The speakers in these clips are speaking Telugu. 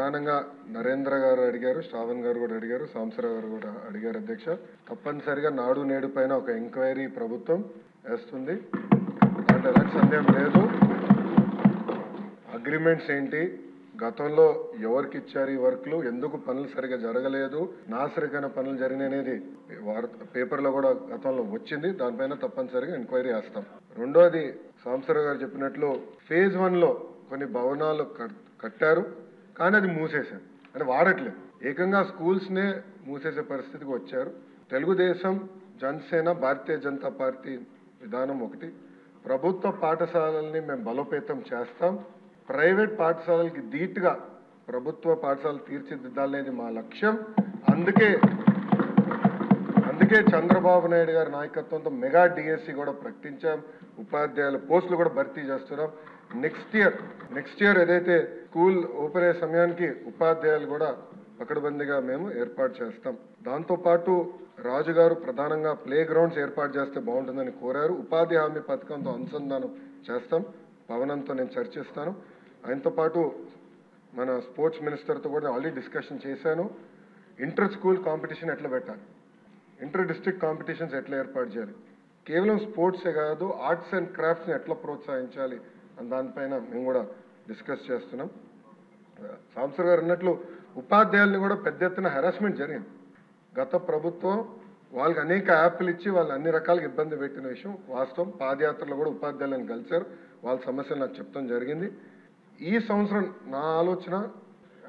ప్రధానంగా నరేంద్ర గారు అడిగారు, శ్రావణ్ గారు కూడా అడిగారు, సాంబశివరావు గారు కూడా అడిగారు అధ్యక్ష. తప్పనిసరిగా నాడు నేడు పైన ఒక ఎంక్వైరీ ప్రభుత్వం వేస్తుంది, అంటే ఎలాంటి సందేహం లేదు. అగ్రిమెంట్స్ ఏంటి, గతంలో ఎవరికి ఇచ్చారు ఈ వర్క్లు, ఎందుకు పనులు సరిగా జరగలేదు, నాసరికైన పనులు జరిగిననేది పేపర్లో కూడా గతంలో వచ్చింది. దానిపైన తప్పనిసరిగా ఎంక్వైరీ వేస్తాం. రెండోది సాంబశివరావు గారు చెప్పినట్లు ఫేజ్ 1లో కొన్ని భవనాలు కట్టారు, కానీ అది మూసేశారు, అంటే వాడట్లేదు. ఏకంగా స్కూల్స్నే మూసేసే పరిస్థితికి వచ్చారు. తెలుగుదేశం, జనసేన, భారతీయ జనతా పార్టీ విధానం ఒకటి. ప్రభుత్వ పాఠశాలల్ని మేము బలోపేతం చేస్తాం. ప్రైవేట్ పాఠశాలలకి ధీటుగా ప్రభుత్వ పాఠశాలలు తీర్చిదిద్దాలనేది మా లక్ష్యం. అందుకే చంద్రబాబు నాయుడు గారి నాయకత్వంతో మెగా డిఎస్సి కూడా ప్రకటించాం. ఉపాధ్యాయుల పోస్టులు కూడా భర్తీ చేస్తున్నాం. నెక్స్ట్ ఇయర్ ఏదైతే స్కూల్ ఓపెన్ అయ్యే సమయానికి ఉపాధ్యాయులు కూడా పకడ్బందీగా మేము ఏర్పాటు చేస్తాం. దాంతోపాటు రాజుగారు ప్రధానంగా ప్లే గ్రౌండ్స్ ఏర్పాటు చేస్తే బాగుంటుందని కోరారు. ఉపాధి హామీ పథకంతో అనుసంధానం చేస్తాం. పవనంతో నేను చర్చిస్తాను. ఆయనతో పాటు మన స్పోర్ట్స్ మినిస్టర్తో కూడా ఆల్రెడీ డిస్కషన్ చేశాను. ఇంటర్ స్కూల్ కాంపిటీషన్ ఎట్లా పెట్టాలి, ఇంటర్ డిస్ట్రిక్ట్ కాంపిటీషన్స్ ఎట్లా ఏర్పాటు చేయాలి, కేవలం స్పోర్ట్సే కాదు ఆర్ట్స్ అండ్ క్రాఫ్ట్స్ని ఎట్లా ప్రోత్సహించాలి అని దానిపైన మేము కూడా డిస్కస్ చేస్తున్నాం. సాంబశివరావు గారు అన్నట్లు ఉపాధ్యాయుల్ని కూడా పెద్ద ఎత్తున హెరాస్మెంట్ జరిగింది. గత ప్రభుత్వం వాళ్ళకి అనేక యాప్లు ఇచ్చి వాళ్ళు అన్ని రకాలుగా ఇబ్బంది పెట్టిన విషయం వాస్తవం. పాదయాత్రలో కూడా ఉపాధ్యాయులను కలిశారు, వాళ్ళ సమస్యలు నాకు చెప్తాం జరిగింది. ఈ సంవత్సరం నా ఆలోచన,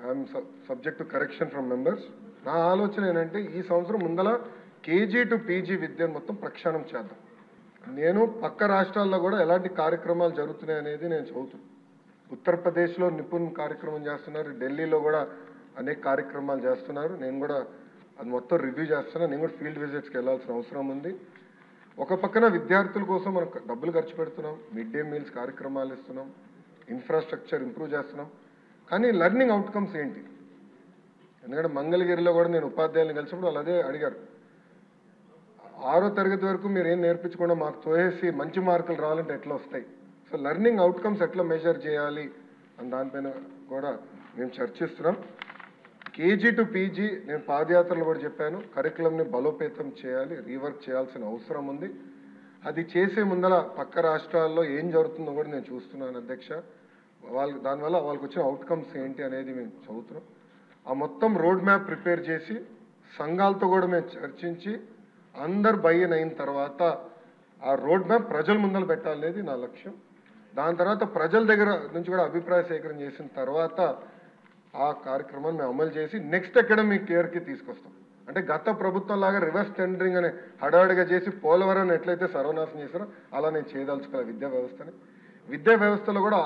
I'm subject to correction from members, నా ఆలోచన ఏంటంటే ఈ సంవత్సరం ముందల కేజీ టు పీజీ విద్యను మొత్తం ప్రక్షాళన చేద్దాం. నేను పక్క రాష్ట్రాల్లో కూడా ఎలాంటి కార్యక్రమాలు జరుగుతున్నాయి అనేది నేను చదువుతున్నాను. ఉత్తరప్రదేశ్లో నిపుణ్ కార్యక్రమం చేస్తున్నారు, ఢిల్లీలో కూడా అనేక కార్యక్రమాలు చేస్తున్నారు. నేను కూడా అది మొత్తం రివ్యూ చేస్తున్నాను. నేను కూడా ఫీల్డ్ విజిట్స్కి వెళ్ళాల్సిన అవసరం ఉంది. ఒక పక్కన విద్యార్థుల కోసం మనం డబ్బులు ఖర్చు పెడుతున్నాం, మిడ్ డే మీల్స్ కార్యక్రమాలు ఇస్తున్నాం, ఇన్ఫ్రాస్ట్రక్చర్ ఇంప్రూవ్ చేస్తున్నాం, కానీ లెర్నింగ్ అవుట్కమ్స్ ఏంటి? ఎందుకంటే మంగళగిరిలో కూడా నేను ఉపాధ్యాయులను కలిసినప్పుడు వాళ్ళు అదే అడిగారు, 6వ తరగతి వరకు మీరు ఏం నేర్పించకుండా మాకు తోయేసి మంచి మార్కులు రావాలంటే ఎట్లా వస్తాయి? సో లెర్నింగ్ అవుట్కమ్స్ ఎట్లా మెజర్ చేయాలి అని దానిపైన కూడా మేము చర్చిస్తున్నాం. కేజీ టు పీజీ నేను పాదయాత్రలు కూడా చెప్పాను, కరికులంని బలోపేతం చేయాలి, రీవర్క్ చేయాల్సిన అవసరం ఉంది. అది చేసే ముందర పక్క రాష్ట్రాల్లో ఏం జరుగుతుందో కూడా నేను చూస్తున్నాను అధ్యక్ష. దానివల్ల వాళ్ళకి వచ్చిన అవుట్కమ్స్ ఏంటి అనేది మేము చదువుతున్నాం. ఆ మొత్తం రోడ్ మ్యాప్ ప్రిపేర్ చేసి సంఘాలతో కూడా మేము చర్చించి అందరు బయ్యన్ అయిన తర్వాత ఆ రోడ్ మ్యాప్ ప్రజల ముందర పెట్టాలనేది నా లక్ష్యం. దాని తర్వాత ప్రజల దగ్గర నుంచి కూడా అభిప్రాయ సేకరణ చేసిన తర్వాత ఆ కార్యక్రమాన్ని మేము అమలు చేసి నెక్స్ట్ అకాడమిక్ ఇయర్కి తీసుకొస్తాం. అంటే గత ప్రభుత్వం లాగా రివర్స్ టెండరింగ్ అనే హడావిడిగా చేసి పోలవరం ఎట్లయితే సర్వనాశనం చేశారో అలా నేను చేయదలుచుకోవాలి విద్యా వ్యవస్థని. విద్యా వ్యవస్థలో కూడా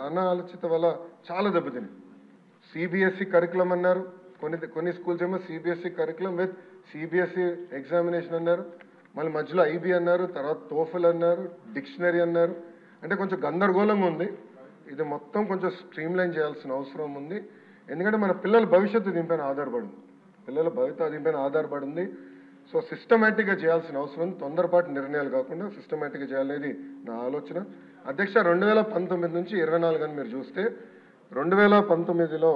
అనాలోచిత వల్ల చాలా దెబ్బతిని సిబిఎస్ఈ కరికులం అన్నారు, కొన్ని స్కూల్స్ ఏమో CBSE curriculum with CBSE examination అన్నారు, మళ్ళీ మధ్యలో ఐబీ అన్నారు, తర్వాత టోఫెల్ అన్నారు, డిక్షనరీ అన్నారు. అంటే కొంచెం గందరగోళంగా ఉంది. ఇది మొత్తం కొంచెం స్ట్రీమ్లైన్ చేయాల్సిన అవసరం ఉంది. ఎందుకంటే మన పిల్లల భవిష్యత్తు దీనిపైన ఆధారపడింది. సో సిస్టమేటిక్గా చేయాల్సిన అవసరం ఉంది. తొందరపాటు నిర్ణయాలు కాకుండా సిస్టమేటిక్గా చేయాలనేది నా ఆలోచన అధ్యక్ష. 2019 నుంచి 24 అని మీరు చూస్తే 2019లో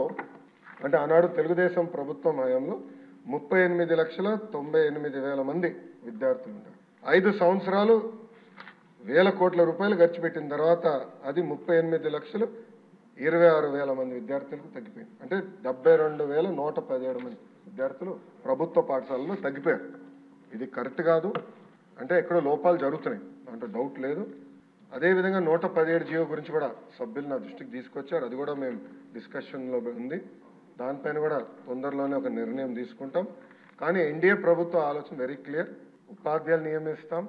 అంటే ఆనాడు తెలుగుదేశం ప్రభుత్వం హయాంలో 38,98,000 మంది విద్యార్థులు ఉంటారు. 5 సంవత్సరాలు వేల కోట్ల రూపాయలు ఖర్చు పెట్టిన తర్వాత అది 38,26,000 మంది విద్యార్థులకు తగ్గిపోయింది. అంటే 72,117 మంది విద్యార్థులు ప్రభుత్వ పాఠశాలలో తగ్గిపోయారు. ఇది కరెక్ట్ కాదు, అంటే ఎక్కడో లోపాలు జరుగుతున్నాయి, దాంట్లో డౌట్ లేదు. అదేవిధంగా 117 జియో గురించి కూడా సభ్యులు నా దృష్టికి తీసుకొచ్చారు, అది కూడా మేము డిస్కషన్లో ఉంది. దానిపైన కూడా తొందరలోనే ఒక నిర్ణయం తీసుకుంటాం. కానీ ఎన్డీఏ ప్రభుత్వ ఆలోచన వెరీ క్లియర్, ఉపాధ్యాయులు నియమిస్తాం,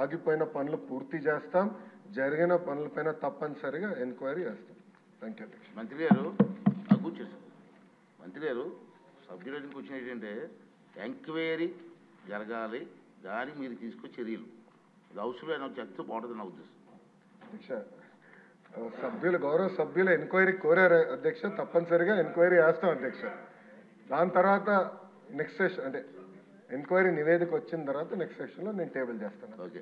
ఆగిపోయిన పనులు పూర్తి చేస్తాం, జరిగిన పనులపైన తప్పనిసరిగా ఎంక్వైరీ చేస్తాం. థ్యాంక్ యూ అధ్యక్ష. మంత్రి గారు సభ్యులకి వచ్చిన ఏంటంటే ఎంక్వైరీ జరగాలి, దాని మీరు తీసుకునే చర్యలు ఇది అవసరమైన చెప్తూ బాగుంటుంది నా ఉద్దేశం. అధ్యక్ష గౌరవ సభ్యులు ఎంక్వైరీ కోరారు అధ్యక్ష, తప్పనిసరిగా ఎంక్వైరీ చేస్తాం అధ్యక్ష. దాని తర్వాత నెక్స్ట్ సెషన్ అంటే ఎంక్వైరీ నివేదిక వచ్చిన తర్వాత నెక్స్ట్ సెషన్లో నేను టేబుల్ చేస్తాను. ఓకే.